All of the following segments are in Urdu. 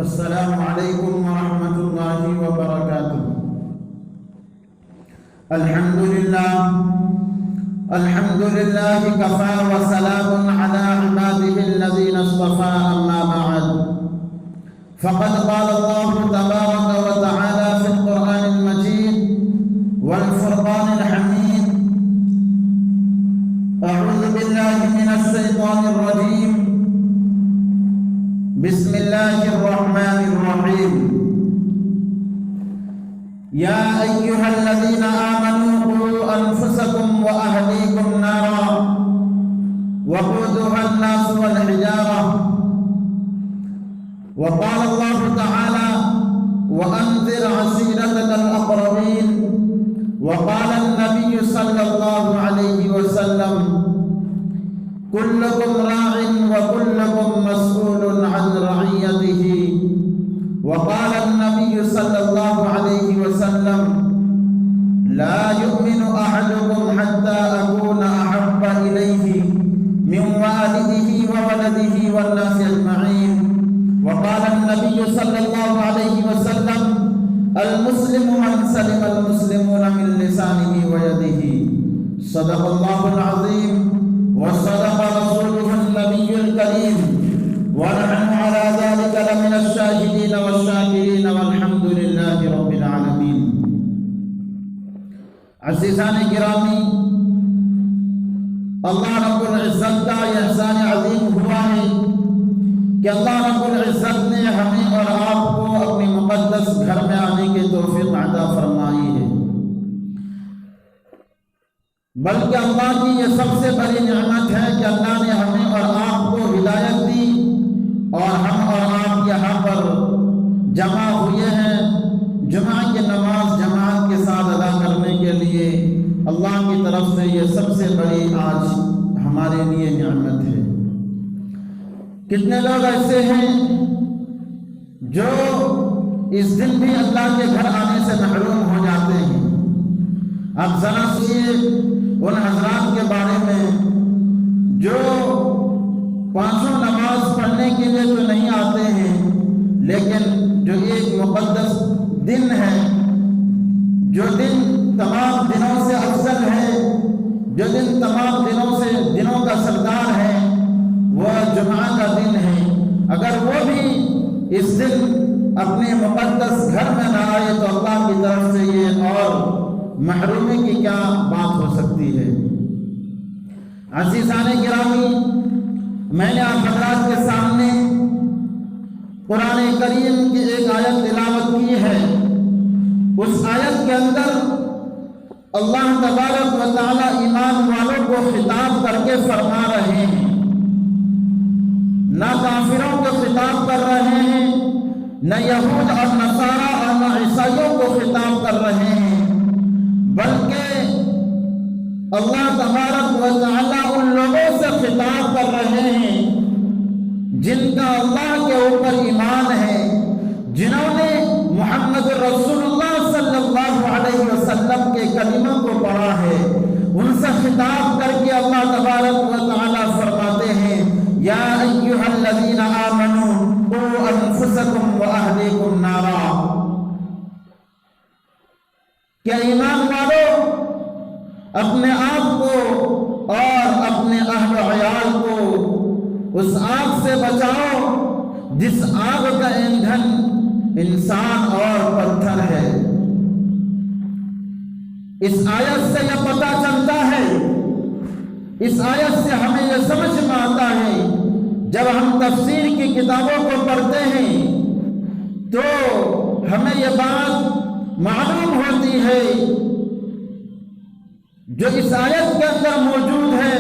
السلام علیکم ورحمۃ اللہ وبرکاتہ۔ الحمد للہ کفا وسلام علی عباده الذین اصطفى، اما بعد فقد قال اللہ تبارک وتعالی فی القرآن المجید والفرقان الحمید: اعوذ باللہ من الشیطان الرجیم، بسم اللہ الرحمن الرحیم۔ یا ایہا الذین آمنوا قوا انفسکم واہلیکم نارا وقودها الناس والحجارہ۔ وقال اللہ تعالی: وانذر عشیرتک الاقربین۔ وقال النبی صلی اللہ علیہ وسلم: كلكم راع وكلكم مسؤول عن رعيته۔ وقال النبي صلى الله عليه وسلم: لا يؤمن أحدكم حتى أكون أحب إليه من والده وولده والناس أجمعين۔ وقال النبي صلى الله عليه وسلم: المسلم من سلم المسلمون من لسانه ويده۔ صدق الله العظيم وصدق رسوله النبي الكريم، ونحن على ذلك لمن الشاهدين والشاكرين، والحمد لله رب العالمين۔ عزیزان گرامی، اللہ رب العزت کا احسان عظیم ہوا ہے کہ اللہ رب العزت نے ہمیں اور آپ کو اپنی مقدس گھر میں آنے کی توفیق عطا فرمائی ہے، بلکہ اللہ کی یہ سب سے بڑی نعمت ہے کہ اللہ نے ہمیں اور آپ کو ہدایت دی اور ہم اور آپ یہاں پر جمع ہوئے ہیں جمعہ کی نماز جماعت کے ساتھ ادا کرنے کے لیے۔ اللہ کی طرف سے یہ سب سے بڑی آج ہمارے لیے نعمت ہے۔ کتنے لوگ ایسے ہیں جو اس دن بھی اللہ کے گھر آنے سے محروم ہو جاتے ہیں۔ اب ذرا سوچیے ان حضرات کے بارے میں جو پانچوں نماز پڑھنے کے لیے تو نہیں آتے ہیں، لیکن جو ایک مقدس دن ہے، جو دن تمام دنوں سے افضل ہے، جو دن تمام دنوں کا سردار ہے، وہ جمعہ کا دن ہے۔ اگر وہ بھی اس دن اپنے مقدس گھر میں نہ آئے تو اللہ کی طرف سے یہ اور محرومی کی کیا بات ہو سکتی ہے۔ عزیزان گرامی، میں نے آپ حضرات کے سامنے قرآن کریم کی ایک آیت تلاوت کی ہے۔ اس آیت کے اندر اللہ تبارک و تعالی ایمان والوں کو خطاب کر کے فرما رہے ہیں، نہ کافروں کو خطاب کر رہے ہیں، نہ یہود اور نصارہ اور نہ عیسائیوں کو خطاب کر رہے ہیں، بلکہ اللہ تبارک و تعالی ان لوگوں سے خطاب کر رہے ہیں جن کا اللہ کے اوپر ایمان ہے، جنہوں نے محمد رسول اللہ صلی اللہ علیہ وسلم کے کلمہ کو پڑھا ہے۔ ان سے خطاب کر کے اللہ تبارک و تعالی فرماتے ہیں: یا ایھا الذین آمنوا قوا انفسکم واہلیکم نارا۔ کہ ایمان والوں، اپنے آپ کو اور اپنے اہل و عیال کو اس آگ سے بچاؤ جس آگ کا ایندھن انسان اور پتھر ہے۔ اس آیت سے یہ پتہ چلتا ہے، اس آیت سے ہمیں یہ سمجھ میں آتا ہے، جب ہم تفسیر کی کتابوں کو پڑھتے ہیں تو ہمیں یہ بات معلوم ہوتی ہے جو اس آیت کے اندر موجود ہے۔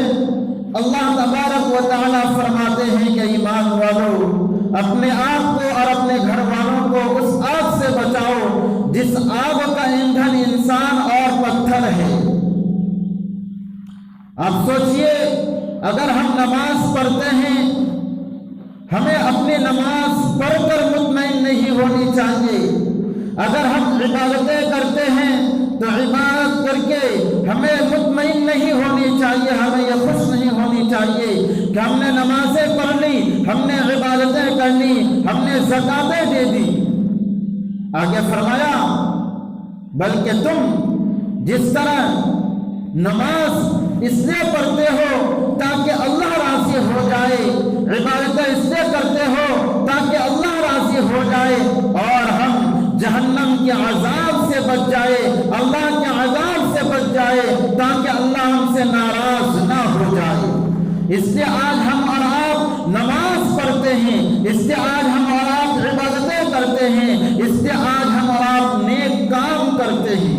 اللہ تبارک و تعالی فرماتے ہیں کہ ایمان والوں، اپنے آپ کو اور اپنے گھر والوں کو اس آگ سے بچاؤ جس آگ کا ایندھن انسان اور پتھر ہے۔ آپ سوچئے، اگر ہم نماز پڑھتے ہیں، ہمیں اپنی نماز پڑھ کر مطمئن نہیں ہونی چاہیے۔ اگر ہم عبادتیں کرتے ہیں تو عبادت کر کے ہمیں مطمئن نہیں ہونی چاہیے، ہمیں یہ خوش نہیں ہونی چاہیے کہ ہم نے نمازیں پڑھ لی، ہم نے عبادتیں کر پہنی, ہم نے زکاتیں دے دی. آگے فرمایا بلکہ تم جس طرح نماز اس لیے پڑھتے ہو تاکہ اللہ راضی ہو جائے, عبادت اس لیے کرتے ہو تاکہ اللہ راضی ہو جائے اور ہم جہنم کے عذاب سے بچ جائے, اللہ کے عذاب سے بچ جائے تاکہ اللہ ہم سے ناراض نہ ہو جائے. اس لیے آج ہم اور آپ نماز پڑھتے ہیں, اس لیے آج ہم اور آپ عبادتیں کرتے ہیں, اس لیے آج ہم اور آپ نیک کام کرتے ہیں.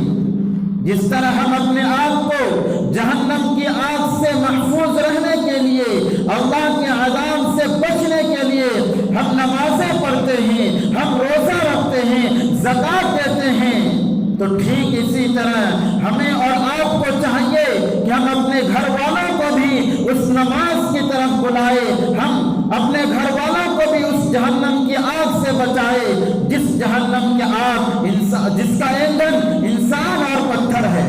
جس طرح ہم اپنے آپ کو جہنم کی آگ سے محفوظ رہنے کے لیے, اللہ کے عذاب سے بچنے کے لیے ہم نمازیں پڑھتے ہیں, ہم روزہ رکھتے ہیں, زکات دیتے ہیں, تو ٹھیک اسی طرح ہمیں اور آپ کو چاہیے کہ ہم اپنے گھر والوں کو بھی اس نماز کی طرف بلائے, ہم اپنے گھر والوں کو بھی اس جہنم کی آگ سے بچائے جس جہنم کی آگ جس کا ایندھن انسان اور پتھر ہے.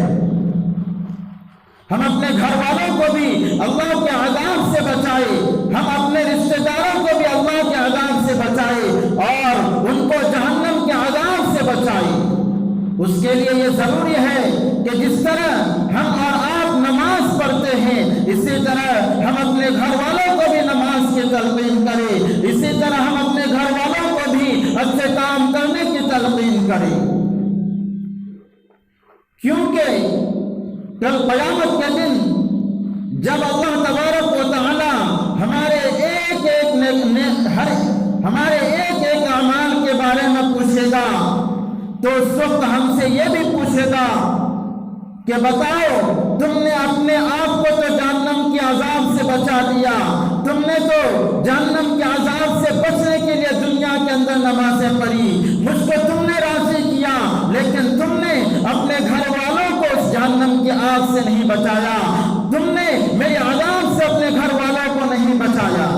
ہم اپنے گھر والوں کو بھی اللہ کے عذاب سے بچائے, ہم اپنے رشتہ داروں کو بھی اللہ کے عذاب سے بچائے اور ان کو جہنم کے عذاب سے بچائے. اس کے لیے یہ ضروری ہے کہ جس طرح ہم اور آپ نماز پڑھتے ہیں اسی طرح ہم اپنے گھر والوں کو بھی نماز کی تلقین کریں, اسی طرح ہم اپنے گھر والوں کو بھی اچھے کام کرنے کی تلقین کریں. کیونکہ کل قیامت کے دن جب اللہ تبارک و تعالی ہمارے ایک ایک اعمال کے بارے میں پوچھے گا تو اس وقت ہم سے یہ بھی پوچھے گا کہ بتاؤ تم نے اپنے آپ کو تو جہنم کے عذاب سے بچا لیا, تم نے تو جہنم کے عذاب سے بچنے کے لیے دنیا کے اندر نمازیں پڑھی, مجھ کو تم نے راضی کیا, لیکن تم نے اپنے گھر والوں کو اس جہنم کی آگ سے نہیں بچایا, تم نے میرے عذاب سے اپنے گھر والوں کو نہیں بچایا.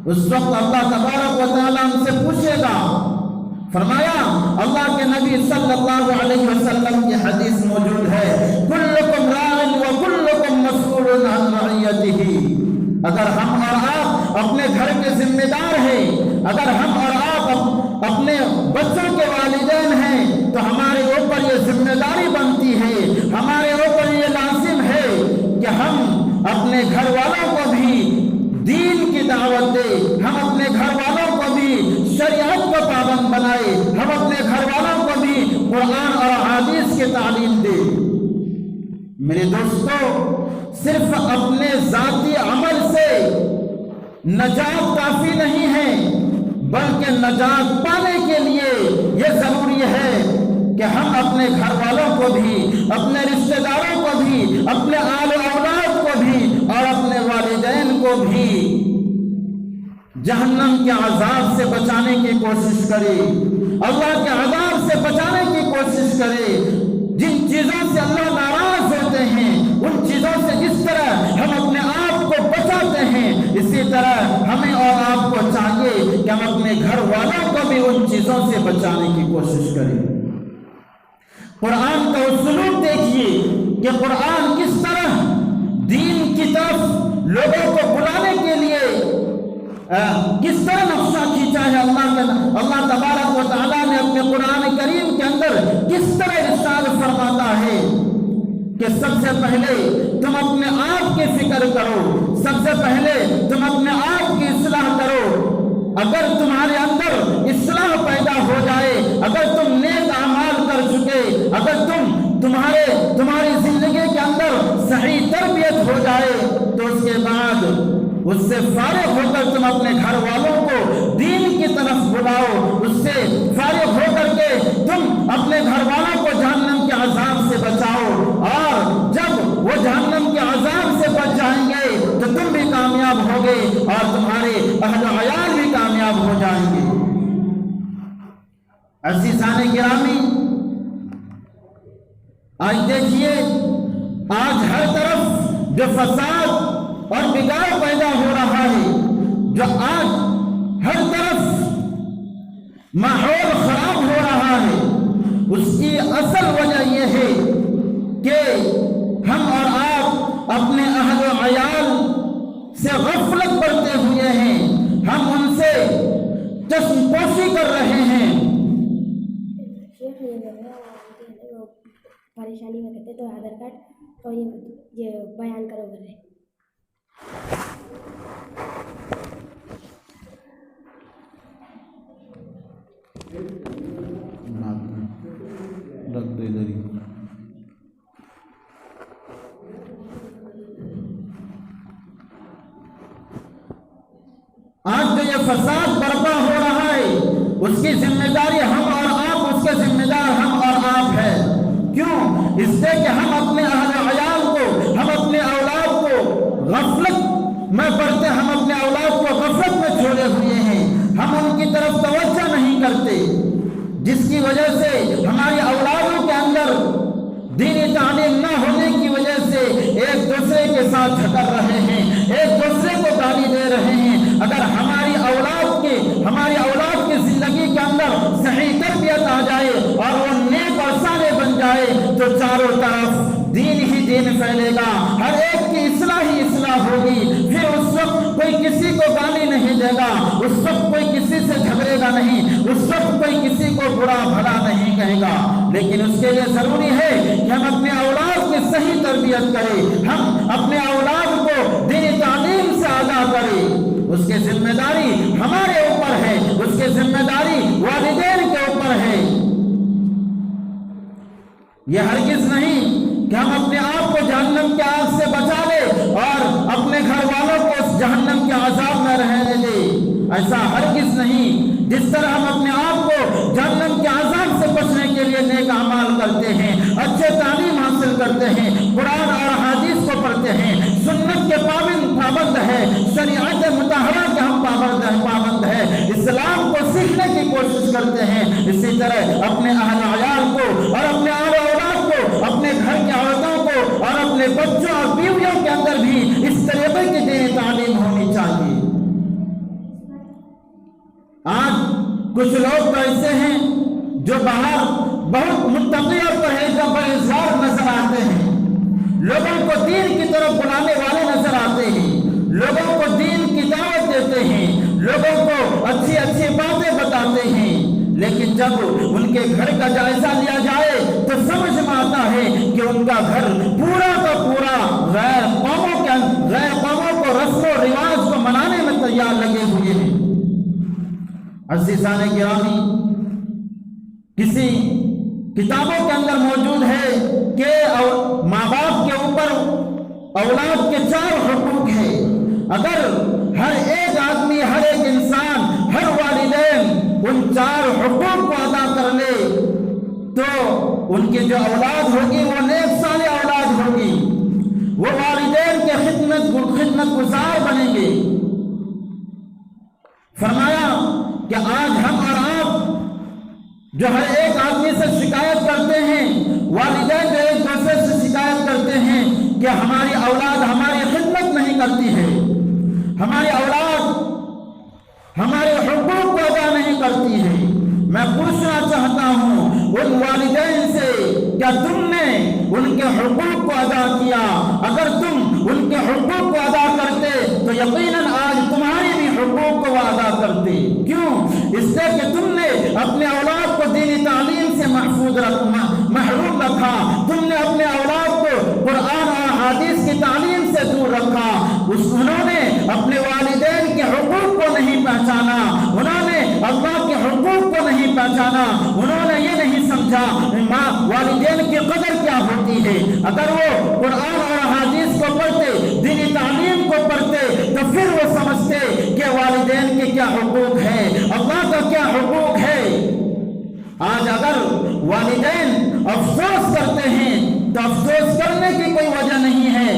اس وقت اللہ تبارک و تعالیٰ ہم سے پوچھے گا. فرمایا اللہ کے نبی صلی اللہ علیہ وسلم کی حدیث موجود ہے, کلکم راع و کلکم مسئول عن رعیتہ. اگر ہم اور آپ اپنے گھر کے ذمہ دار ہیں, اگر ہم اور آپ اپنے بچوں کے والدین ہیں تو ہمارے اوپر یہ ذمہ داری بنتی ہے, ہمارے اوپر یہ لازم ہے کہ ہم اپنے گھر والوں کو بھی دین کی دعوت دے, ہم اپنے گھر والوں کو بھی شریعت کو پابند بنائے, ہم اپنے گھر والوں کو بھی قرآن اور حدیث کی تعلیم دے. میرے دوستو, صرف اپنے ذاتی عمل سے نجات کافی نہیں ہے, بلکہ نجات پانے کے لیے یہ ضروری ہے کہ ہم اپنے گھر والوں کو بھی, اپنے رشتہ داروں کو بھی, اپنے آل و اولاد کو بھی اور اپنے والدین کو بھی جہنم کے عذاب سے بچانے کی کوشش کرے, اللہ کے عذاب سے بچانے کی کوشش کرے. جن چیزوں سے اللہ ناراض ہوتے ہیں ان چیزوں سے جس طرح ہم اپنے آپ کو بچاتے ہیں اسی طرح ہمیں اور آپ کو چاہیے کہ ہم اپنے گھر والوں کو بھی ان چیزوں سے بچانے کی کوشش کریں. قرآن کا اسلوب دیکھیے کہ قرآن کس طرح دین کی طرف لوگوں کو بلانے کے لیے کس طرح نقشہ کھینچا ہے. اللہ تبارک و تعالیٰ نے اپنے قرآن کریم کے اندر کس طرح ارشاد فرماتا ہے کہ سب سے پہلے تم اپنے آپ کی فکر کرو, سب سے پہلے تم اپنے آپ کی اصلاح کرو. اگر تمہارے اندر اصلاح پیدا ہو جائے, اگر تم نیک اعمال کر چکے, اگر تمہاری زندگی کے اندر صحیح تربیت ہو جائے تو اس کے بعد اس سے فارغ ہو کر تم اپنے گھر والوں کو دین کی طرف بلاؤ, اس سے فارغ ہو کر کے تم اپنے گھر والوں کو جہنم کے عذاب سے بچاؤ, اور جب وہ جہنم کے عذاب سے بچ جائیں گے تو تم بھی کامیاب ہوگے اور تمہارے اہل و عیال بھی کامیاب ہو جائیں گے. عزیزان گرامی, آج دیکھیے آج ہر طرف جو فساد اور بگاڑ پیدا ہو رہا ہے, جو آج ہر طرف ماحول خراب ہو رہا ہے, اس کی اصل وجہ یہ ہے کہ ہم اور آپ اپنے اہل و عیال سے غفلت برتے ہوئے ہیں. ہم ان سے پریشانی میں کہتے تو آدھار کارڈ اور یہ بیان کرو بول رہے. رکھ دو ادھر ہی. آج جو یہ فساد برپا ہو رہا ہے اس کی ذمہ داری ہم اور آپ، اس کے ذمہ دار ہم اور آپ ہے. کیوں؟ اس سے کہ ہم اپنے اہل عیال کو، ہم اپنے اولاد کو غفلت میں پڑھتے، ہم اپنے اولاد کو غفلت میں چھوڑے ہوئے ہیں. ہم ان کی طرف توجہ نہیں کرتے، جس کی وجہ سے ہماری اولادوں کے اندر دینی تعلیم نہ ہونے کی وجہ سے ایک دوسرے کے ساتھ جھگڑ رہے ہیں، ایک دوسرے کو گالی دے رہے ہیں. اگر ہماری اولاد کی زندگی کے اندر صحیح تربیت آ جائے اور وہ نیک اور صالح بن جائے تو چاروں طرف دین ہی دین پھیلے گا، ہر ایک کی اصلاح ہی اصلاح ہوگی. پھر اس وقت کوئی کسی کو گالی نہیں دے گا، اس وقت کوئی کسی سے جھگڑے گا نہیں، اس وقت کوئی کسی کو برا بھلا نہیں کہے گا. لیکن اس کے لیے ضروری ہے کہ ہم اپنے اولاد کی صحیح تربیت کریں، ہم اپنے اولاد کو دینی تعلیم سے آگاہ کریں. اس کی ذمہ داری ہمارے اوپر ہے، اس کی ذمہ داری والدین کے اوپر ہے. یہ ہرگز نہیں کہ ہم اپنے آپ کو جہنم کے آگ سے بچا لیں اور اپنے گھر والوں کو اس جہنم کے عذاب میں رہنے دیں. ایسا ہرگز نہیں. جس طرح ہم اپنے آپ کو جہنم کے عذاب سے بچنے کے لیے نیک اعمال کرتے ہیں، اچھے تعلیم حاصل کرتے ہیں، قرآن اور حدیث کو پڑھتے ہیں، سنت کے پابند ہے، شریعت مطہرہ کے ہم پابند ہے، اسلام کو سیکھنے کی کوشش کرتے ہیں، اسی طرح اپنے اہل عیال کو اور اپنے اہل اولاد کو، اپنے گھر کی عورتوں کو اور اپنے بچوں اور بیویوں کے اندر بھی اس طریقے کی دینی تعلیم ہونی چاہیے. آج کچھ لوگ تو ایسے ہیں جو باہر بہت متقی اور پرہیزگار نظر آتے ہیں، لوگوں کو دین کی طرف بلانے والے نظر آتے ہیں، لوگوں کو دین کی دعوت دیتے ہیں، لوگوں کو اچھی اچھی باتیں بتاتے ہیں. لیکن جب ان کے گھر کا جائزہ لیا جائے تو سمجھ میں آتا ہے کہ ان کا گھر پورا کا پورا غیر قوموں کو رسم و رواج کو منانے میں تیار لگے ہوئے ہیں. عزیزان گرامی، کسی کتابوں کے اندر موجود ہے کہ ماں باپ کے اوپر اولاد کے 4 حقوق ہیں. اگر ہر ایک آدمی، ہر ایک انسان، ہر والدین ان 4 حقوق کو ادا کر لے تو ان کی جو اولاد ہوگی وہ نیک صالح اولاد ہوگی، وہ والدین کے خدمت گزار بنیں گے. فرمایا کہ آج ہم اور آپ جو ہر ایک آدمی سے شکایت کرتے ہیں، والدین جو ایک دوسرے سے شکایت کرتے ہیں کہ ہماری اولاد ہماری خدمت نہیں کرتی ہے، ہماری اولاد ہمارے حقوق کو ادا نہیں کرتی ہے. میں پوچھنا چاہتا ہوں ان والدین سے، کیا تم نے ان کے حقوق کو ادا کیا؟ اگر تم ان کے حقوق کو ادا کرتے تو یقیناً آج تمہاری بھی حقوق کو ادا کرتے. کیوں؟ اس سے کہ تم نے اپنے اولاد کو دینی تعلیم سے محروم رکھا، تم نے اپنے اولاد کو قرآن اور حدیث کی تعلیم سے دور رکھا. انہوں نے اپنے والدین کے حقوق کو نہیں پہچانا، انہوں نے اللہ کے حقوق کو نہیں پہچانا، انہوں نے یہ نہیں سمجھا والدین کی قدر کیا ہوتی ہے. اگر وہ قرآن اور حدیث کو پڑھتے، دینی تعلیم کو پڑھتے تو پھر وہ سمجھتے کہ والدین کے کیا حقوق ہے، اللہ کا کیا حقوق ہے. آج اگر والدین افسوس کرتے ہیں تو افسوس کرنے کی کوئی وجہ نہیں ہے.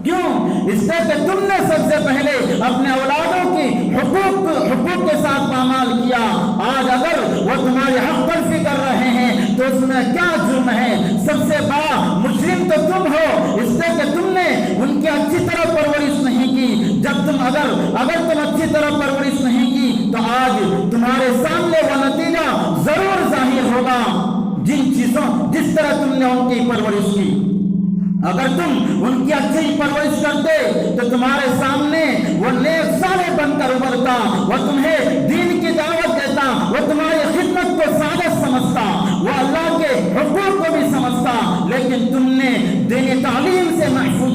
کیوں؟ اس سے کہ تم نے سب سے پہلے اپنے اولادوں کی حقوق کے ساتھ پامال کیا. آج اگر وہ تمہاری حق تلفی کر رہے ہیں تو اس میں کیا جرم ہے؟ سب سے بڑا مجرم تو تم ہو، اس سے کہ تم نے ان کی اچھی طرح پرورش نہیں کی. جب تم اگر تم اچھی طرح پرورش نہیں کی تو آج تمہارے سامنے وہ نتیجہ ضرور ظاہر ہوگا جس طرح تم نے ان کی پرورش کی. اگر تم ان کی اچھی پرورش کرتے تو تمہارے سامنے وہ نیک صالح بن کر ابھرتا، وہ تمہیں دین کی دعوت دیتا، وہ تمہاری خدمت کو سعادت سمجھتا، وہ اللہ کے حقوق کو بھی سمجھتا. لیکن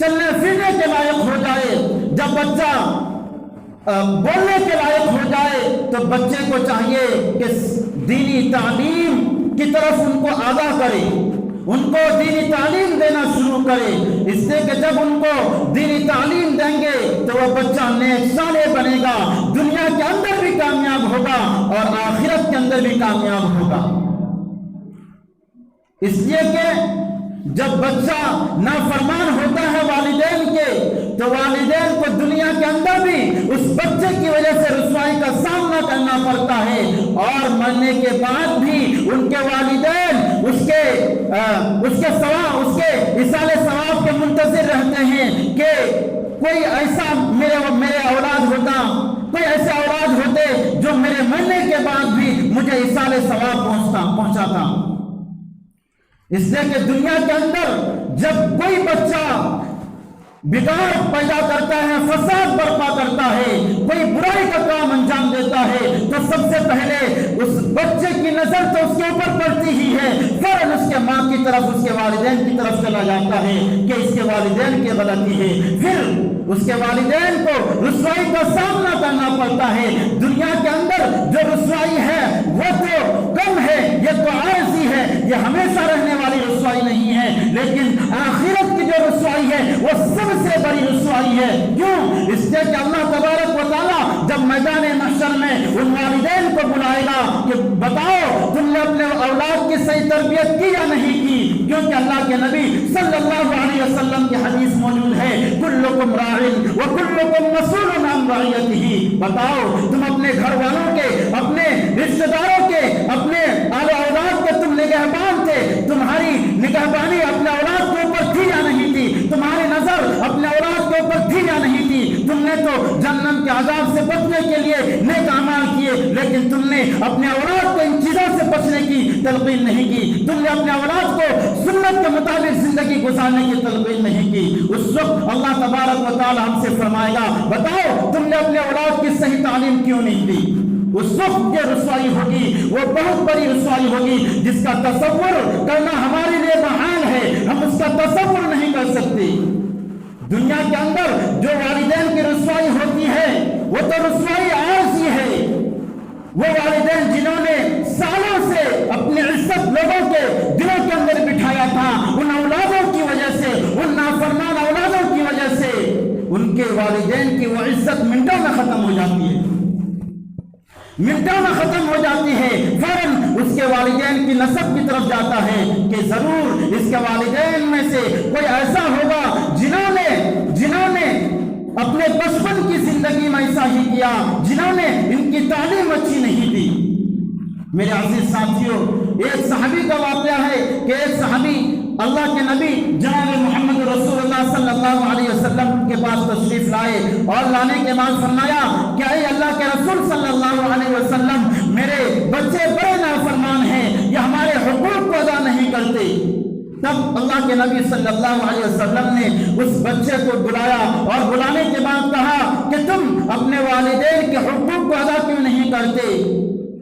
چلنے پھرنے کے لائق ہو جائے، جب بچہ بولنے کے لائق ہو جائے، تو بچے کو چاہیے کہ دینی تعلیم کی طرف ان کو آگاہ کرے، ان کو دینی تعلیم دینا شروع کرے، اس سے کہ جب ان کو دینی تعلیم دیں گے تو وہ بچہ نیک صالح بنے گا، دنیا کے اندر بھی کامیاب ہوگا اور آخرت کے اندر بھی کامیاب ہوگا۔ اس لیے کہ جب بچہ نافرمان ہوتا ہے والدین کے، تو والدین کو دنیا کے اندر بھی اس بچے کی وجہ سے رسوائی کا سامنا کرنا پڑتا ہے، اور مرنے کے بعد بھی ان کے والدین اس کے اصال ثواب کے منتظر رہتے ہیں کہ کوئی ایسا میرے اولاد ہوتا، کوئی ایسے اولاد ہوتے جو میرے مرنے کے بعد بھی مجھے اصال ثواب پہنچاتا۔ اس لیے کہ دنیا کے اندر جب کوئی بچہ بگاڑ پیدا کرتا ہے، فساد برپا کرتا ہے، کوئی برائی کا کام انجام دیتا ہے، تو سب سے پہلے اس بچے کی نظر تو اس کے اوپر پڑتی ہی ہے، فوراً اس کے ماں کی طرف، اس کے والدین کی طرف چلا جاتا ہے کہ اس کے والدین کی غلطی ہے، پھر اس کے والدین کو رسوائی کا سامنا کرنا پڑتا ہے۔ دنیا کے اندر جو رسوائی ہے وہ تو کم ہے، یہ تو عارضی ہے، یہ ہمیشہ رہنے والی رسوائی نہیں ہے، لیکن آخرت کی جو رسوائی ہے وہ سب سے بڑی رسوائی ہے۔ کیوں؟ اس لیے کہ اللہ تبارک و تعالیٰ جب میدان محشر میں ان والدین کو بلائے گا کہ بتاؤ تم نے اپنے اولاد کی صحیح تربیت کی یا نہیں کی، کیونکہ اللہ کے نبی صلی اللہ علیہ وسلم کی حدیث موجود ہے، کلکم راع وکلکم مسئول عن رعیتہ۔ بتاؤ تم اپنے گھر والوں کے، اپنے رشتہ داروں کے، اپنے آل اولاد کے تم نگہبان تھے، تمہاری نگہبانی اپنے اولاد کے اوپر تھی یا نہیں تھی، تمہاری نظر اپنے اولاد کے اوپر تھی یا نہیں تھی، تم نے تو جہنم کے عذاب سے بچنے کے لیے نیک اعمال کیے، لیکن تم نے اپنے اولاد کو ان چیزوں سے بچنے کی تلقین نہیں کی، تم نے اپنے اولاد کو سنت کے مطابق زندگی گزارنے کی تلقین نہیں کی۔ اس وقت اللہ تبارک و تعالی ہم سے فرمائے گا بتاؤ تم نے اپنے اولاد کی صحیح تعلیم کیوں نہیں دی۔ اس وقت جو رسوائی ہوگی وہ بہت بڑی رسوائی ہوگی جس کا تصور کرنا ہمارے لیے محال ہے، ہم اس کا تصور نہیں کر سکتے۔ دنیا کے اندر جو والدین کی رسوائی ہوتی ہے وہ تو رسوائی عارضی ہے، وہ والدین جنہوں نے سالوں سے اپنی عزت لوگوں کے دلوں کے اندر بٹھایا تھا، ان اولادوں کی وجہ سے، ان نافرمان اولادوں کی وجہ سے ان کے والدین کی وہ عزت منٹوں میں ختم ہو جاتی ہے، منٹوں میں ختم ہو جاتی ہے۔ فوراً اس کے والدین کی نسب کی طرف جاتا ہے کہ ضرور اس کے والدین میں سے کوئی ایسا ہوگا جنہوں نے اپنے بچپن کی زندگی میں ایسا ہی کیا، جنہوں نے ان کی تعلیم اچھی نہیں دی۔ میرے عزیز ساتھیوں، ایک صحابی کا واقعہ ہے کہ ایک صحابی اللہ کے نبی جناب محمد رسول اللہ صلی اللہ علیہ وسلم کے پاس تشریف لائے، اور لانے کے بعد فرمایا کہ اے اللہ کے رسول صلی اللہ علیہ وسلم، میرے بچے بڑے نافرمان ہیں، یہ ہمارے حقوق کو ادا نہیں کرتے۔ تب اللہ کے نبی صلی اللہ علیہ وسلم نے اس بچے کو بلایا، اور بلانے کے بعد کہا کہ تم اپنے والدین کے حقوق کو ادا کیوں نہیں کرتے؟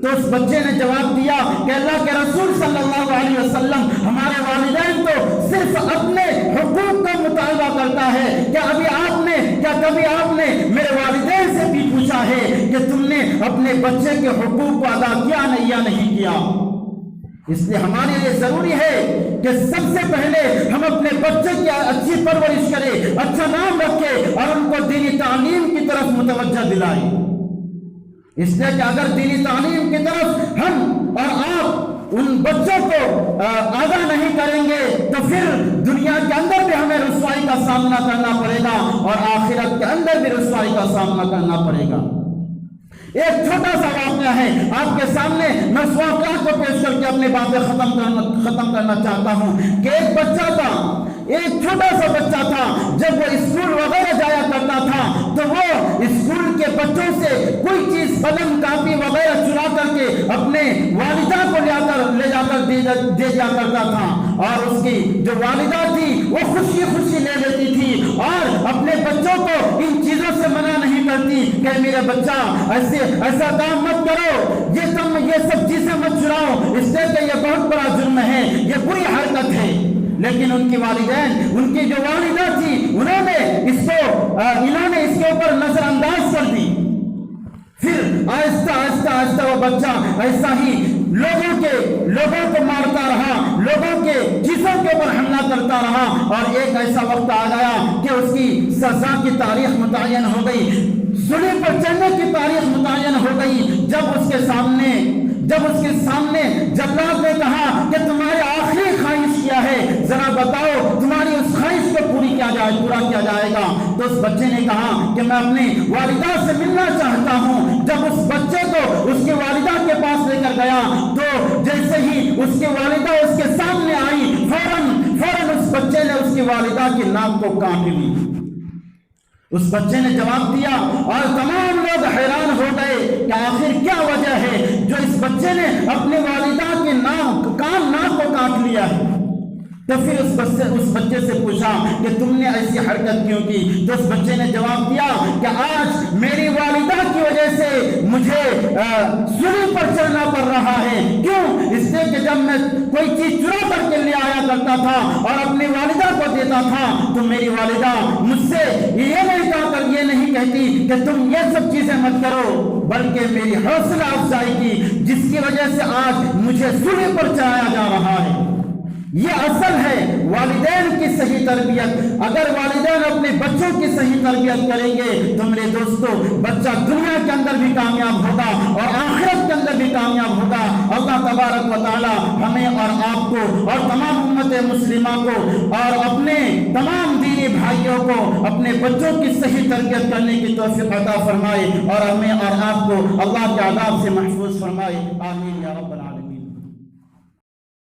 تو اس بچے نے جواب دیا کہ اللہ کے رسول صلی اللہ علیہ وسلم، ہمارے والدین تو صرف اپنے حقوق کا مطالبہ کرتا ہے، کیا کبھی آپ نے میرے والدین سے بھی پوچھا ہے کہ تم نے اپنے بچے کے حقوق کو ادا کیا یا نہیں کیا؟ اس لیے ہمارے لیے ضروری ہے کہ سب سے پہلے ہم اپنے بچے کی اچھی پرورش کریں، اچھا نام رکھیں، اور ان کو دینی تعلیم کی طرف متوجہ دلائیں۔ اس لیے کہ اگر دینی تعلیم کی طرف ہم اور آپ ان بچوں کو آگاہ نہیں کریں گے تو پھر دنیا کے اندر بھی ہمیں رسوائی کا سامنا کرنا پڑے گا، اور آخرت کے اندر بھی رسوائی کا سامنا کرنا پڑے گا۔ ایک چھوٹا سا واقعہ ہے آپ کے سامنے، میں اس واقعہ کو پیش کر کے اپنی باتیں ختم کرنا چاہتا ہوں کہ ایک بچہ تھا، ایک چھوٹا سا بچہ تھا، جب وہ اسکول وغیرہ جایا کرتا تھا تو وہ اسکول کے بچوں سے کوئی چیز قلم کاپی وغیرہ چرا کر کے اپنے والدہ کو لے جا کر دے دیا کرتا تھا، اور اس کی جو والدہ تھی وہ خوشی لے لیتی تھی، اور اپنے بچوں کو ان چیزوں سے منع نہیں کرتی کہ میرے بچہ ایسا کام مت کرو، یہ سب چیزیں مت چراؤ، اس سے کہ یہ بہت بڑا جرم ہے، یہ بری حرکت ہے۔ لیکن ان کی والدین، ان کی جو والدہ تھی، انہوں نے اس کے اوپر نظر انداز کر دی۔ پھر آہستہ آہستہ آہستہ وہ بچہ ایسا ہی لوگوں کو مارتا رہا، لوگوں کے چیزوں کے اوپر حملہ کرتا رہا، اور ایک ایسا وقت آ گیا کہ اس کی سزا کی تاریخ متعین ہو گئی، صلیب پر چڑھنے کی تاریخ متعین ہو گئی۔ جب اس کے سامنے جلاد نے کہا کہ تمہاری آخری خواہش کیا ہے، ذرا بتاؤ تمہاری اس خواہش کو پورا کیا جائے گا؟ تو اس بچے نے کہا کہ میں اپنی والدہ سے ملنا چاہتا ہوں۔ جب اس بچے کو اس کی والدہ کے پاس لے کر گیا تو جیسے ہی اس کی والدہ اس کے سامنے آئی، فوراً اس بچے نے اس کی والدہ کی ناک کو کاٹ لی۔ اس بچے نے جواب دیا اور تمام لوگ حیران ہو گئے کہ آخر کیا وجہ ہے جو اس بچے نے اپنی والدہ کی ناک کو کاٹ لیا ہے۔ تو پھر اس بچے سے پوچھا کہ تم نے ایسی حرکت کیوں کی؟ تو اس بچے نے جواب دیا کہ آج میری والدہ کی وجہ سے مجھے صلیب پر چڑھنا پڑ رہا ہے۔ کیوں؟ اس لیے کہ جب میں کوئی چیز چرا کر کے لے آیا کرتا تھا اور اپنی والدہ کو دیتا تھا تو میری والدہ مجھ سے یہ نہیں کہتی کہ تم یہ سب چیزیں مت کرو، بلکہ میری حوصلہ افزائی کی، جس کی وجہ سے آج مجھے صلیب پر چڑھایا جا رہا ہے۔ یہ اصل ہے والدین کی صحیح تربیت۔ اگر والدین اپنے بچوں کی صحیح تربیت کریں گے تو میرے دوستو، بچہ دنیا کے اندر بھی کامیاب ہوگا اور آخرت کے اندر بھی کامیاب ہوگا۔ اللہ تبارک و تعالی ہمیں اور آپ کو اور تمام امت مسلمہ کو اور اپنے تمام دینی بھائیوں کو اپنے بچوں کی صحیح تربیت کرنے کی توفیق عطا فرمائے اور ہمیں اور آپ کو اللہ کے عذاب سے محفوظ فرمائے۔ آمین یا رب العالمین۔